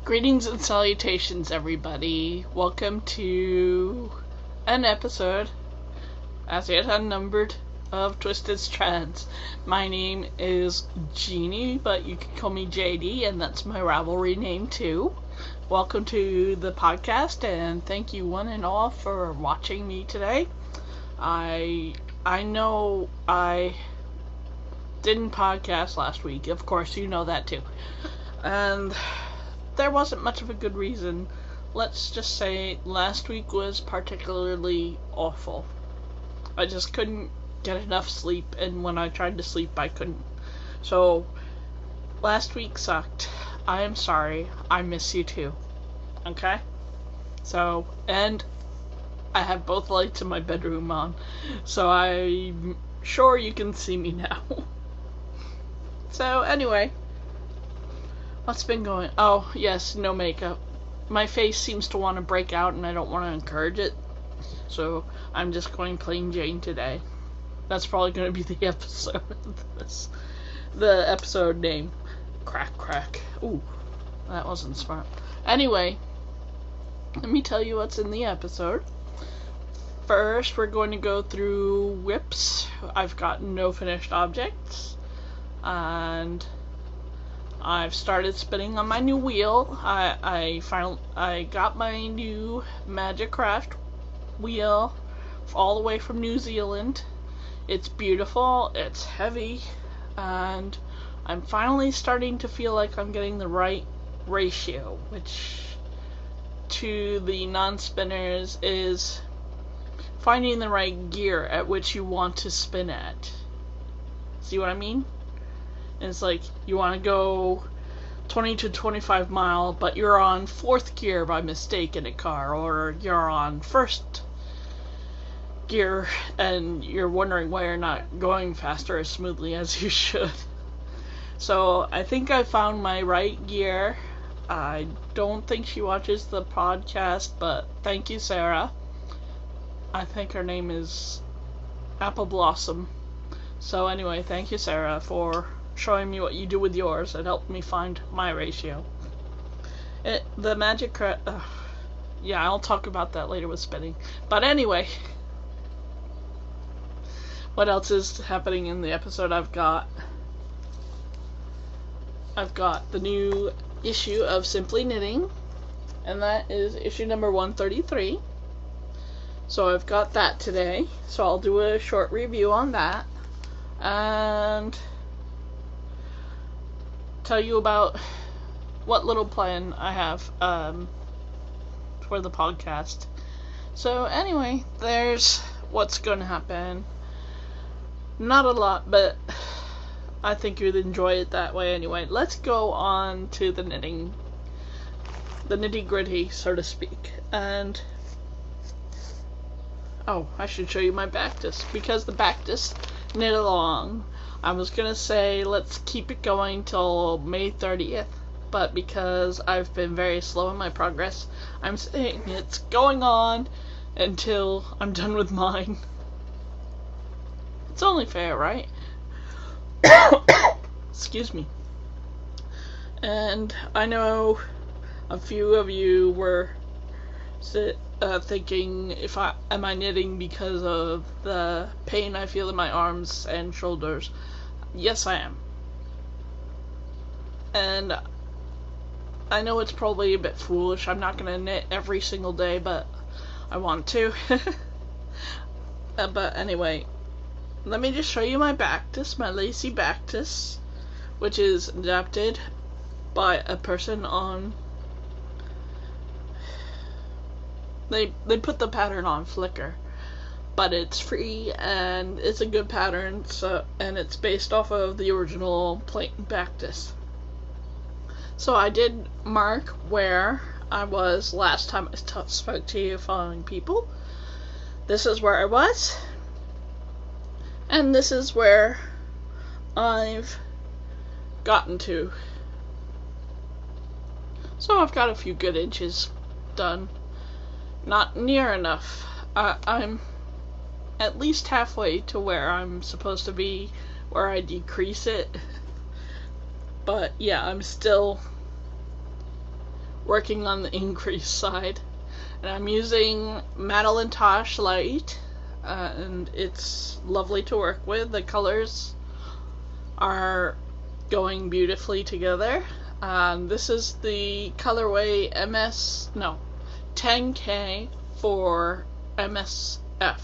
Greetings and salutations, everybody. Welcome to an episode, as yet unnumbered, of Twisted Strands. My name is Jeannie, but you can call me JD, and that's my Ravelry name too. Welcome to the podcast, and thank you one and all for watching me today. I know I didn't podcast last week. Of course, you know that too. And there wasn't much of a good reason. Let's just say last week was particularly awful. I just couldn't get enough sleep, and when I tried to sleep, I couldn't. So, last week sucked. I am sorry. I miss you too. Okay? So, and I have both lights in my bedroom on, so I'm sure you can see me now. So, anyway. What's been going? Oh, yes, no makeup. My face seems to want to break out, and I don't want to encourage it. So, I'm just going plain Jane today. That's probably going to be the episode of this. The episode name. Crack. Ooh, that wasn't smart. Anyway, let me tell you what's in the episode. First, we're going to go through whips. I've got no finished objects. And I've started spinning on my new wheel. I got my new Magic Craft wheel all the way from New Zealand. It's beautiful, it's heavy, and I'm finally starting to feel like I'm getting the right ratio, which to the non-spinners is finding the right gear at which you want to spin at. See what I mean? And it's like, you want to go 20 to 25 mile, but you're on 4th gear by mistake in a car, or you're on 1st gear, and you're wondering why you're not going faster as smoothly as you should. So, I think I found my right gear. I don't think she watches the podcast, but thank you, Sarah. I think her name is Apple Blossom. So anyway, thank you, Sarah, for showing me what you do with yours. It helped me find my ratio. The magic yeah, I'll talk about that later with spinning. But anyway, what else is happening in the episode? I've got the new issue of Simply Knitting, and that is issue number 133. So I've got that today. So I'll do a short review on that, and tell you about what little plan I have for the podcast. So anyway, there's what's going to happen. Not a lot, but I think you'd enjoy it that way anyway. Let's go on to the knitting, the nitty-gritty, so to speak. And oh, I should show you my Bactus, because the Bactus knit along. I was gonna say let's keep it going till May 30th, but because I've been very slow in my progress, I'm saying it's going on until I'm done with mine. It's only fair, right? Excuse me. And I know a few of you were thinking, am I knitting because of the pain I feel in my arms and shoulders? Yes, I am. And I know it's probably a bit foolish. I'm not gonna knit every single day, but I want to. But anyway, let me just show you my Bactus, my lacy Bactus, which is adapted by a person on. They put the pattern on Flickr, but it's free and it's a good pattern. So, and it's based off of the original plain Bactus. So I did mark where I was last time I spoke to you following people. This is where I was, and this is where I've gotten to. So I've got a few good inches done. Not near enough. I'm at least halfway to where I'm supposed to be, where I decrease it. But yeah, I'm still working on the increase side. And I'm using Madeline Tosh Light, and it's lovely to work with. The colors are going beautifully together. This is the colorway 10K for MSF.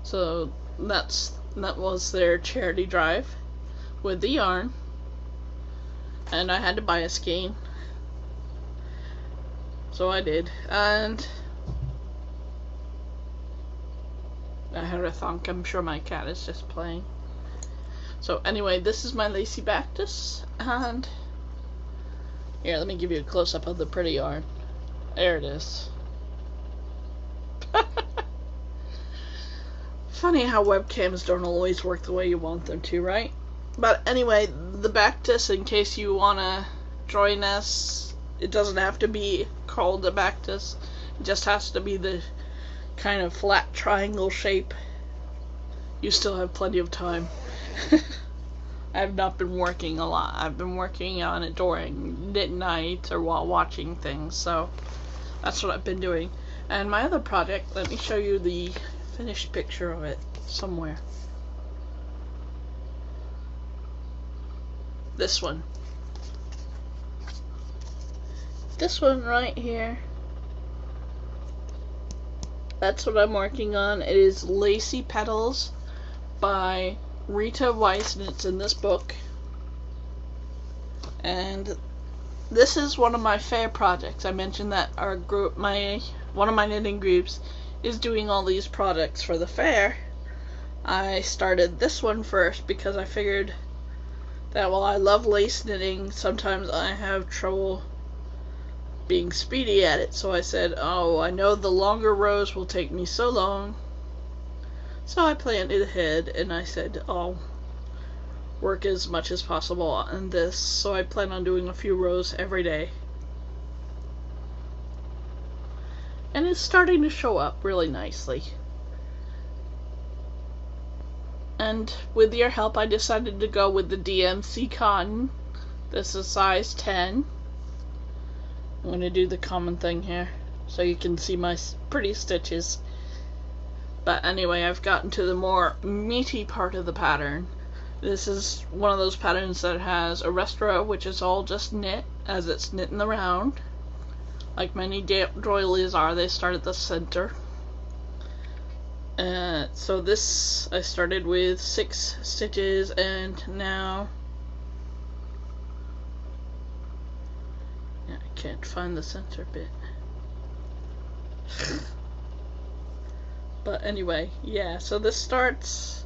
So that was their charity drive with the yarn, and I had to buy a skein, so I did. And I heard a thunk. I'm sure my cat is just playing. So anyway, this is my lacy Bactus, and here, let me give you a close-up of the pretty yarn. There it is. Funny how webcams don't always work the way you want them to, right? But anyway, the Bactus, in case you want to join us, it doesn't have to be called a Bactus. It just has to be the kind of flat triangle shape. You still have plenty of time. I have not been working a lot. I've been working on it during midnight or while watching things, so that's what I've been doing. And my other project, let me show you the finished picture of it somewhere. This one. This one right here. That's what I'm working on. It is Lacy Petals by Rita Weiss, and it's in this book. And this is one of my fair projects. I mentioned that our group, one of my knitting groups, is doing all these projects for the fair. I started this one first because I figured that while I love lace knitting, sometimes I have trouble being speedy at it. So I said, oh, I know the longer rows will take me so long. So I planned it ahead, and I said, I'll work as much as possible on this. So I plan on doing a few rows every day. And it's starting to show up really nicely. And with your help, I decided to go with the DMC cotton. This is size 10. I'm going to do the common thing here so you can see my pretty stitches. But anyway, I've gotten to the more meaty part of the pattern. This is one of those patterns that has a rest row, which is all just knit, as it's knit in the round. Like many doilies are, they start at the center. So this, I started with 6 stitches, and now I can't find the center bit. But anyway, yeah, so this starts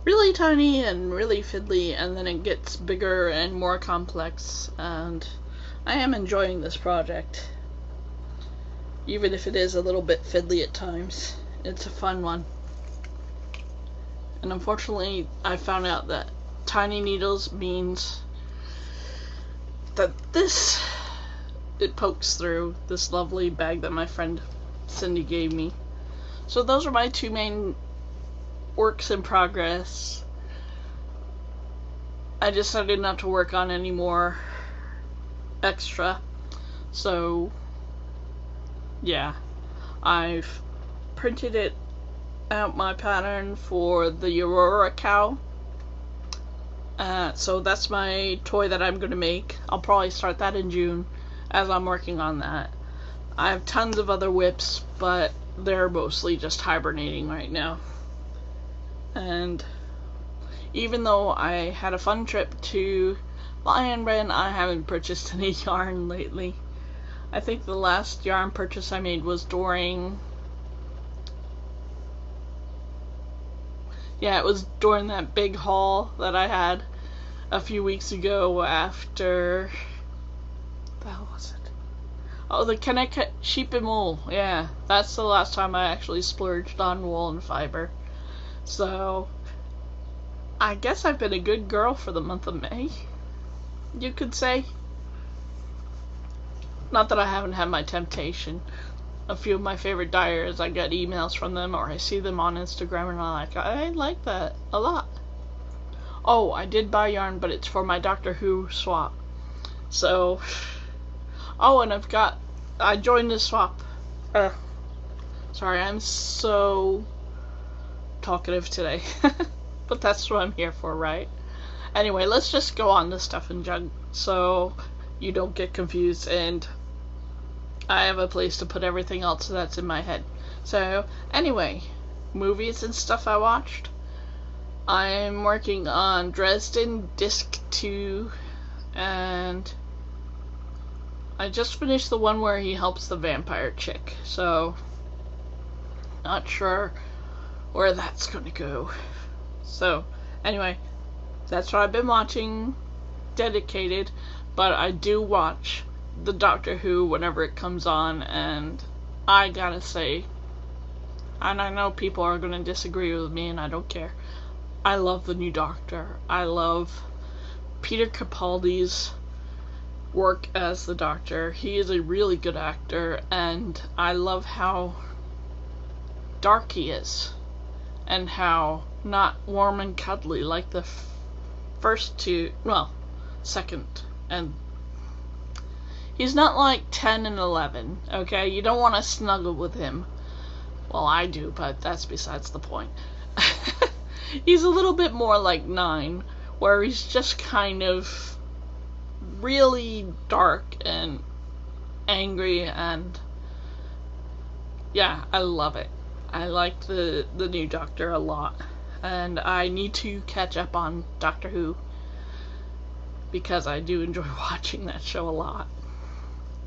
really tiny and really fiddly, and then it gets bigger and more complex, and I am enjoying this project. Even if it is a little bit fiddly at times, it's a fun one. And unfortunately, I found out that tiny needles means that it pokes through this lovely bag that my friend Cindy gave me. So those are my two main works in progress. I decided not to work on any more extra, so yeah, I've printed it out, my pattern for the Aurora cow. So that's my toy that I'm going to make. I'll probably start that in June as I'm working on that. I have tons of other whips, but they're mostly just hibernating right now. And even though I had a fun trip to Lion Brand, I haven't purchased any yarn lately. I think the last yarn purchase I made was during, it was during that big haul that I had a few weeks ago after, what the hell was it? Oh, the Connecticut Sheep and Wool. Yeah, that's the last time I actually splurged on wool and fiber. So, I guess I've been a good girl for the month of May, you could say. Not that I haven't had my temptation. A few of my favorite dyers, I get emails from them, or I see them on Instagram, and I like that a lot. Oh, I did buy yarn, but it's for my Doctor Who swap. So, Oh, and I joined the swap. Sorry, I'm so talkative today. But that's what I'm here for, right? Anyway, let's just go on to stuff and junk so you don't get confused and I have a place to put everything else that's in my head. So, anyway, movies and stuff I watched. I'm working on Dresden Disc 2, and I just finished the one where he helps the vampire chick, so not sure where that's gonna go. So, anyway, that's what I've been watching, dedicated, but I do watch the Doctor Who whenever it comes on, and I gotta say, and I know people are gonna disagree with me, and I don't care, I love the new Doctor. I love Peter Capaldi's work as the Doctor. He is a really good actor, and I love how dark he is, and how not warm and cuddly like the first two, well, second, and he's not like 10 and 11, okay? You don't want to snuggle with him. Well, I do, but that's besides the point. He's a little bit more like 9, where he's just kind of really dark and angry, and yeah, I love it. I like the new Doctor a lot, and I need to catch up on Doctor Who because I do enjoy watching that show a lot.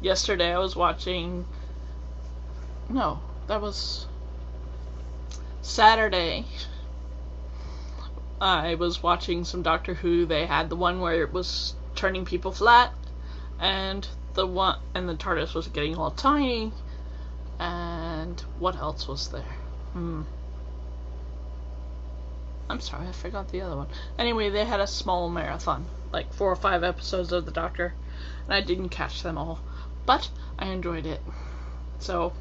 Yesterday I was watching, no, that was Saturday. I was watching some Doctor Who. They had the one where it was turning people flat, and the TARDIS was getting all tiny, and what else was there? I'm sorry, I forgot the other one. Anyway, they had a small marathon, like 4 or 5 episodes of the Doctor, and I didn't catch them all, but I enjoyed it. So,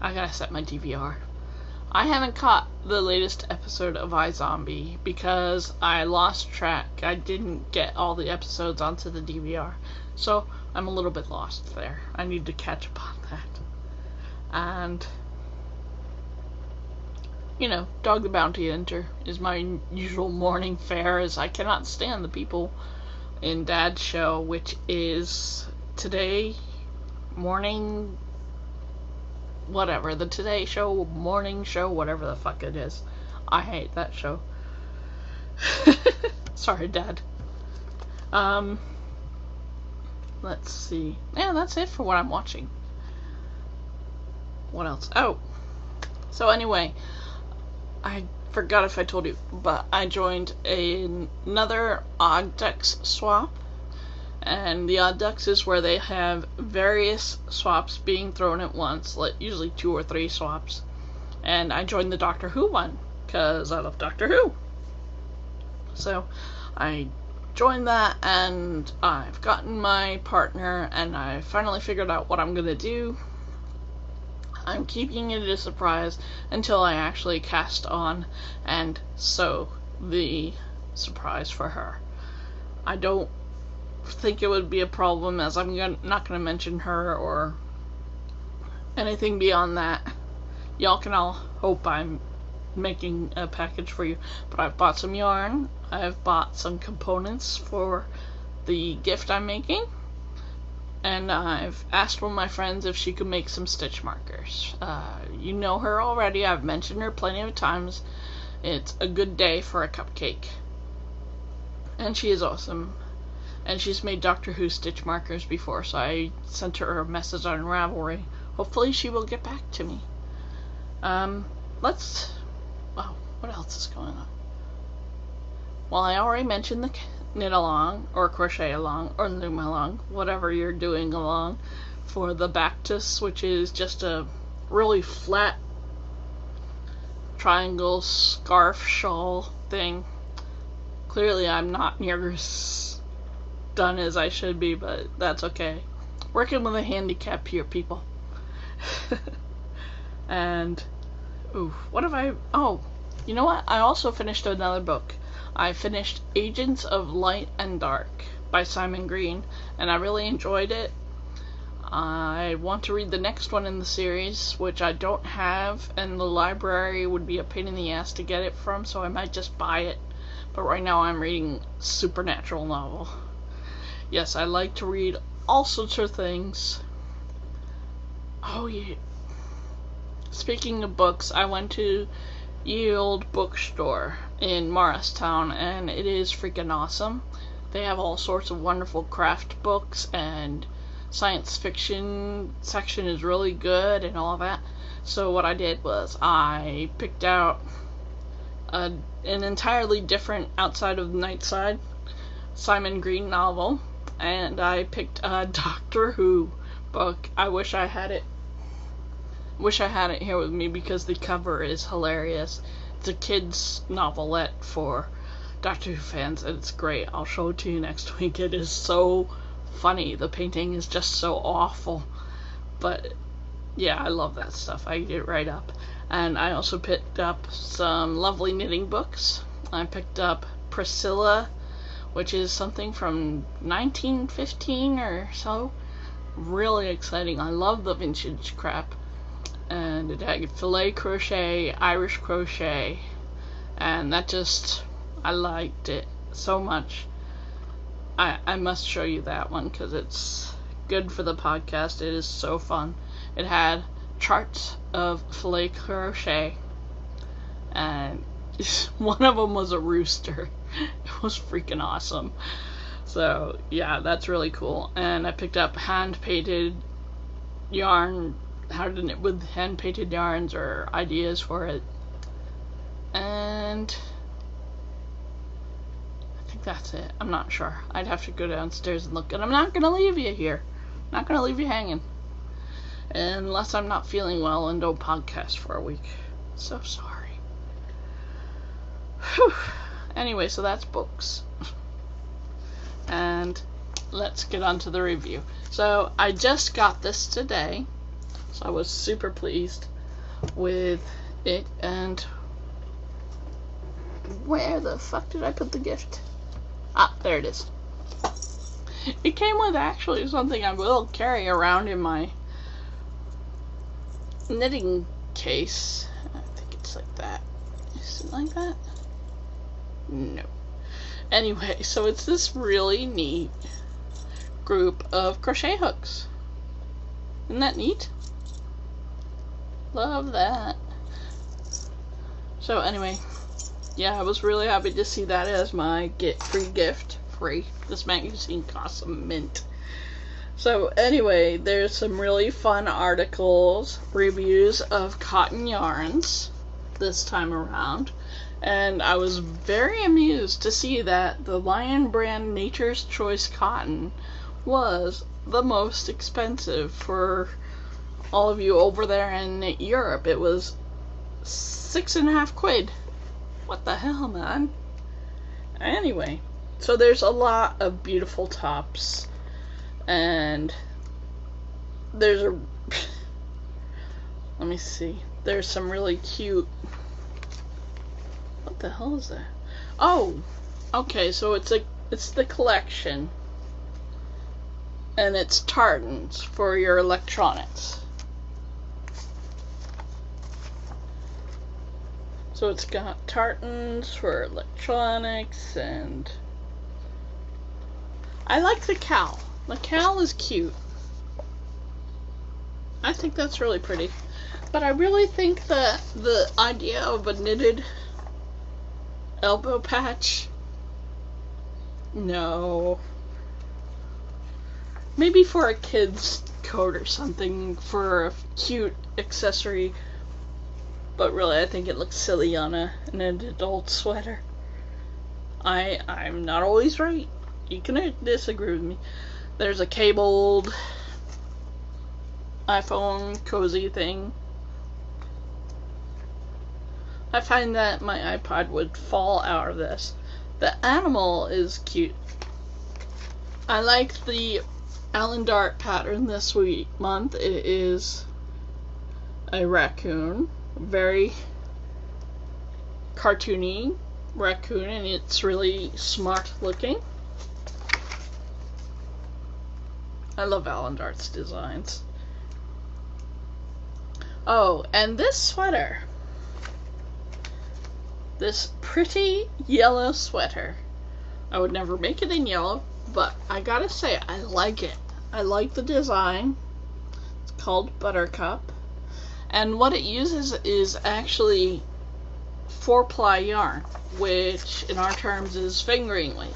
I gotta set my DVR. I haven't caught the latest episode of iZombie because I lost track. I didn't get all the episodes onto the DVR, so I'm a little bit lost there. I need to catch up on that. And, you know, Dog the Bounty Hunter is my usual morning fare, as I cannot stand the people in Dad's show, which is Today Morning, whatever, the Today Show, Morning Show, whatever the fuck it is. I hate that show. Sorry, Dad. Let's see. Yeah, that's it for what I'm watching. What else? Oh, so anyway, I forgot if I told you, but I joined another Odd Ducks swap. And the Odd Ducks is where they have various swaps being thrown at once, like usually 2 or 3 swaps. And I joined the Doctor Who one, because I love Doctor Who. So, I joined that, and I've gotten my partner, and I finally figured out what I'm gonna do. I'm keeping it a surprise until I actually cast on and sew the surprise for her. I don't think it would be a problem, as I'm not going to mention her or anything beyond that. Y'all can all hope I'm making a package for you. But I've bought some yarn, I've bought some components for the gift I'm making, and I've asked one of my friends if she could make some stitch markers. You know her already, I've mentioned her plenty of times. It's a good day for a cupcake, and she is awesome. And she's made Doctor Who stitch markers before, so I sent her a message on Ravelry. Hopefully she will get back to me. Wow, what else is going on? Well, I already mentioned the knit along, or crochet along, or loom along, whatever you're doing along, for the Bactus, which is just a really flat triangle scarf shawl thing. Clearly I'm not near done as I should be, but that's okay. Working with a handicap here, people. And what have I, you know what, I also finished another book. I finished Agents of Light and Dark by Simon Green, and I really enjoyed it. I want to read the next one in the series, which I don't have, and the library would be a pain in the ass to get it from, so I might just buy it. But right now I'm reading a supernatural novel. Yes, I like to read all sorts of things. Oh yeah. Speaking of books, I went to Ye Olde Bookstore in Morristown, and it is freaking awesome. They have all sorts of wonderful craft books, and science fiction section is really good and all that. So what I did was I picked out an entirely different outside of the night side Simon Green novel, and I picked a Doctor Who book. I wish I had it here with me because the cover is hilarious. It's a kid's novelette for Doctor Who fans, and it's great. I'll show it to you next week. It is so funny. The painting is just so awful, but yeah, I love that stuff. I eat it right up. And I also picked up some lovely knitting books. I picked up Priscilla, which is something from 1915 or so. Really exciting. I love the vintage crap. And it had filet crochet, Irish crochet, and I liked it so much. I must show you that one because it's good for the podcast. It is so fun. It had charts of filet crochet, and one of them was a rooster. It was freaking awesome. So yeah, that's really cool. And I picked up hand-painted yarn, how to knit with hand-painted yarns, or ideas for it. And I think that's it. I'm not sure. I'd have to go downstairs and look. And I'm not going to leave you here. I'm not going to leave you hanging. Unless I'm not feeling well and don't podcast for a week. So sorry. Whew. Anyway, so that's books. And let's get on to the review. So I just got this today. So I was super pleased with it. And where the fuck did I put the gift? Ah, there it is. It came with actually something I will carry around in my knitting case. I think it's like that. Is it like that? No. Anyway, so it's this really neat group of crochet hooks. Isn't that neat? Love that. So anyway, yeah, I was really happy to see that as my free gift. Free. This magazine costs a mint. So anyway, there's some really fun articles, reviews of cotton yarns this time around. And I was very amused to see that the Lion brand Nature's Choice cotton was the most expensive for all of you over there in Europe. It was £6.50. What the hell, man? Anyway, so there's a lot of beautiful tops, and there's a let me see, there's some really cute, what the hell is that? Oh, okay, so it's the collection, and it's tartans for your electronics. So it's got tartans for electronics, and I like the cowl. The cowl is cute. I think that's really pretty. But I really think that the idea of a knitted elbow patch, no. Maybe for a kid's coat or something, for a cute accessory. But really, I think it looks silly on an adult sweater. I'm not always right. You can disagree with me. There's a cabled iPhone cozy thing. I find that my iPod would fall out of this. The animal is cute. I like the Alan Dart pattern this month. It is a raccoon. Very cartoony raccoon, and it's really smart looking. I love Alan Dart's designs. Oh, and this sweater. This pretty yellow sweater. I would never make it in yellow, but I gotta say, I like it. I like the design. It's called Buttercup. And what it uses is actually 4-ply yarn, which in our terms is fingering weight.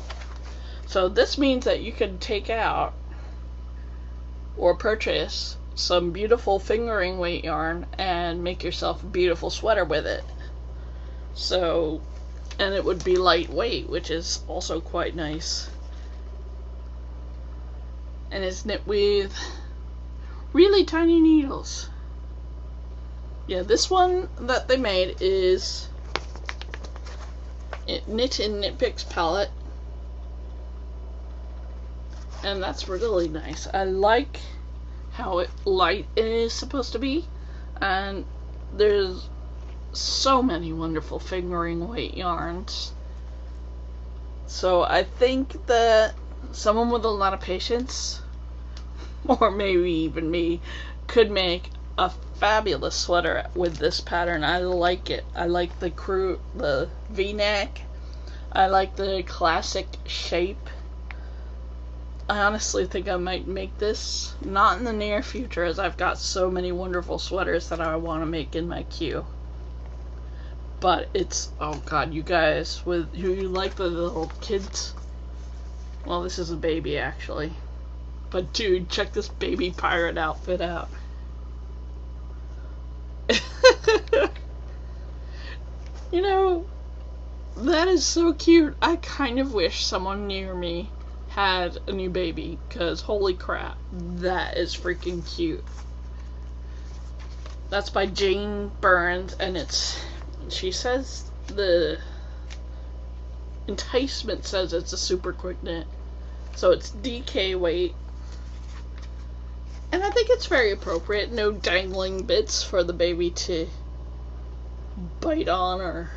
So this means that you can take out or purchase some beautiful fingering weight yarn and make yourself a beautiful sweater with it. So, and it would be lightweight, which is also quite nice. And it's knit with really tiny needles. Yeah, this one that they made is knit in Knit Picks palette. And that's really nice. I like how light it is supposed to be. And there's so many wonderful fingering weight yarns. So I think that someone with a lot of patience, or maybe even me, could make a fabulous sweater with this pattern. I like it. I like the V-neck. I like the classic shape. I honestly think I might make this, not in the near future, as I've got so many wonderful sweaters that I want to make in my queue. But it's, oh god, you guys, you like the little kids? Well, this is a baby, actually. But dude, check this baby pirate outfit out. You know, that is so cute. I kind of wish someone near me had a new baby, because holy crap, that is freaking cute. That's by Jane Burns, and she says the enticement says it's a super quick knit. So it's DK weight. And I think it's very appropriate. No dangling bits for the baby to bite on or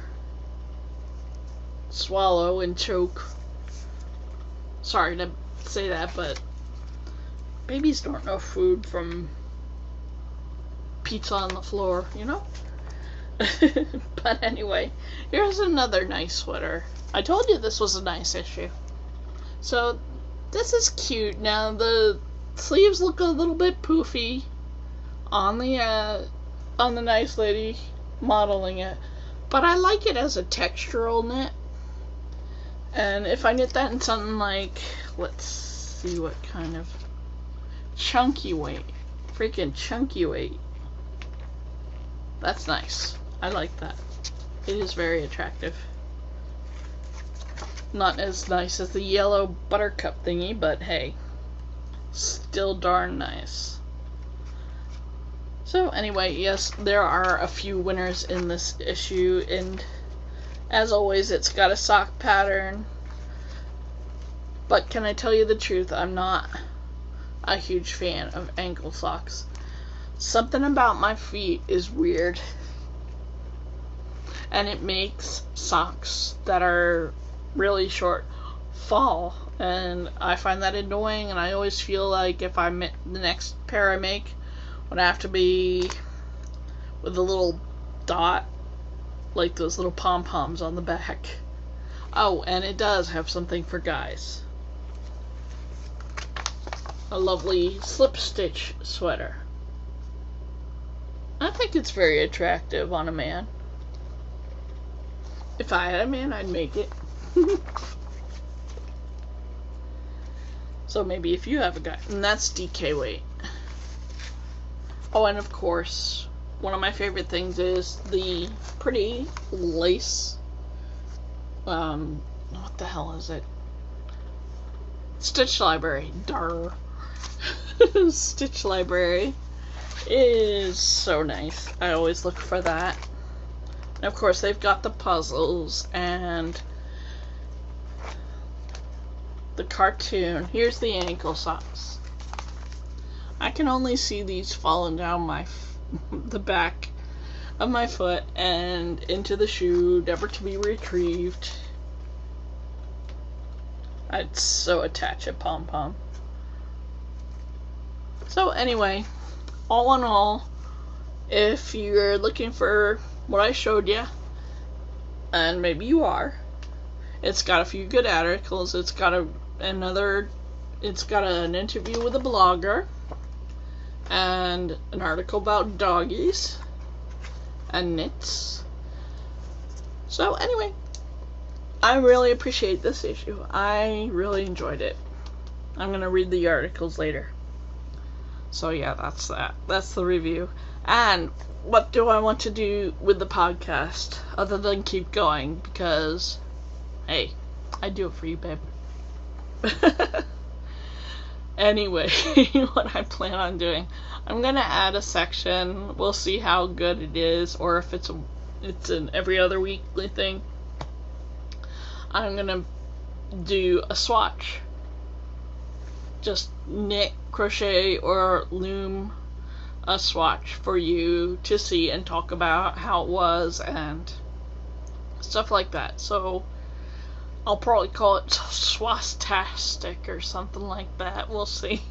swallow and choke. Sorry to say that, but babies don't know food from pizza on the floor, you know? But anyway, here's another nice sweater. I told you this was a nice issue. So this is cute. Now the sleeves look a little bit poofy on the nice lady modeling it, but I like it as a textural knit. And if I knit that in something like, let's see what kind of chunky weight, freaking chunky weight, that's nice. I like that. It is very attractive. Not as nice as the yellow buttercup thingy, but hey, still darn nice. So anyway, yes, there are a few winners in this issue, and as always, it's got a sock pattern. But can I tell you the truth? I'm not a huge fan of ankle socks. Something about my feet is weird. And it makes socks that are really short fall. And I find that annoying, and I always feel like if the next pair I make would have to be with a little dot, like those little pom-poms on the back. Oh, and it does have something for guys. A lovely slip stitch sweater. I think it's very attractive on a man. If I had a man, I'd make it. So maybe if you have a guy. And that's DK weight. Oh, and of course, one of my favorite things is the pretty lace. What the hell is it? Stitch Library. Darr. Stitch Library is so nice. I always look for that. And of course, they've got the puzzles and the cartoon. Here's the ankle socks. I can only see these falling down the back of my foot and into the shoe, never to be retrieved. I'd so attach a pom-pom. So anyway, all in all, if you're looking for what I showed you, and maybe you are, it's got a few good articles. It's got an interview with a blogger, and an article about doggies and knits. So anyway, I really appreciate this issue. I really enjoyed it. I'm gonna read the articles later. So yeah, that's that. That's the review. And what do I want to do with the podcast other than keep going? Because, hey, I do it for you, babe. Anyway, what I plan on doing, I'm gonna add a section. We'll see how good it is, or if it's an every other weekly thing. I'm gonna do a swatch. Just knit, crochet, or loom a swatch for you to see and talk about how it was and stuff like that. So I'll probably call it swastastic or something like that. We'll see.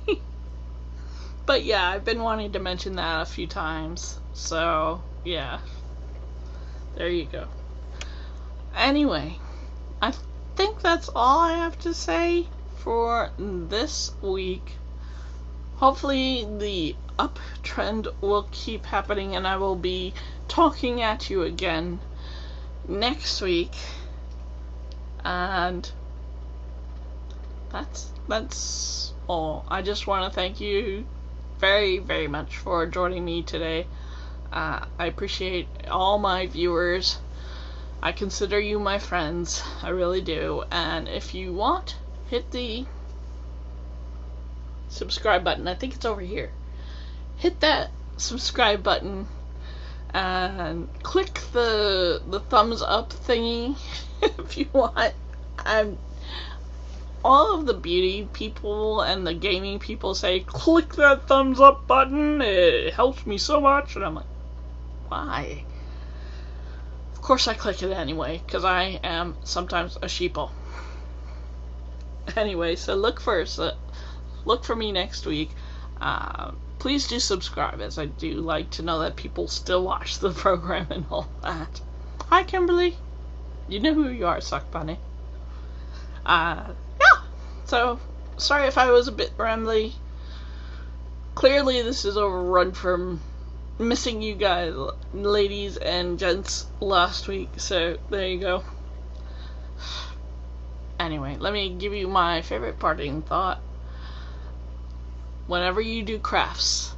But yeah, I've been wanting to mention that a few times. So yeah, there you go. Anyway, I think that's all I have to say for this week. Hopefully the uptrend will keep happening and I will be talking at you again next week. And that's all. I just want to thank you very, very much for joining me today. I appreciate all my viewers. I consider you my friends. I really do. And if you want, hit the subscribe button. I think it's over here. Hit that subscribe button and click the thumbs up thingy if you want. All of the beauty people and the gaming people say, click that thumbs up button, it helps me so much. And I'm like, why? Of course I click it anyway, because I am sometimes a sheeple. Anyway, so look for me next week. Please do subscribe, as I do like to know that people still watch the program and all that. Hi, Kimberly. You know who you are, Suck Bunny. Yeah. So, sorry if I was a bit rambly. Clearly, this is overrun from missing you guys, ladies and gents, last week. So, there you go. Anyway, let me give you my favorite parting thought. Whenever you do crafts,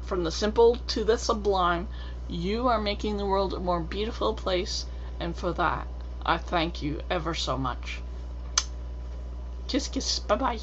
from the simple to the sublime, you are making the world a more beautiful place, and for that, I thank you ever so much. Kiss, kiss, bye-bye.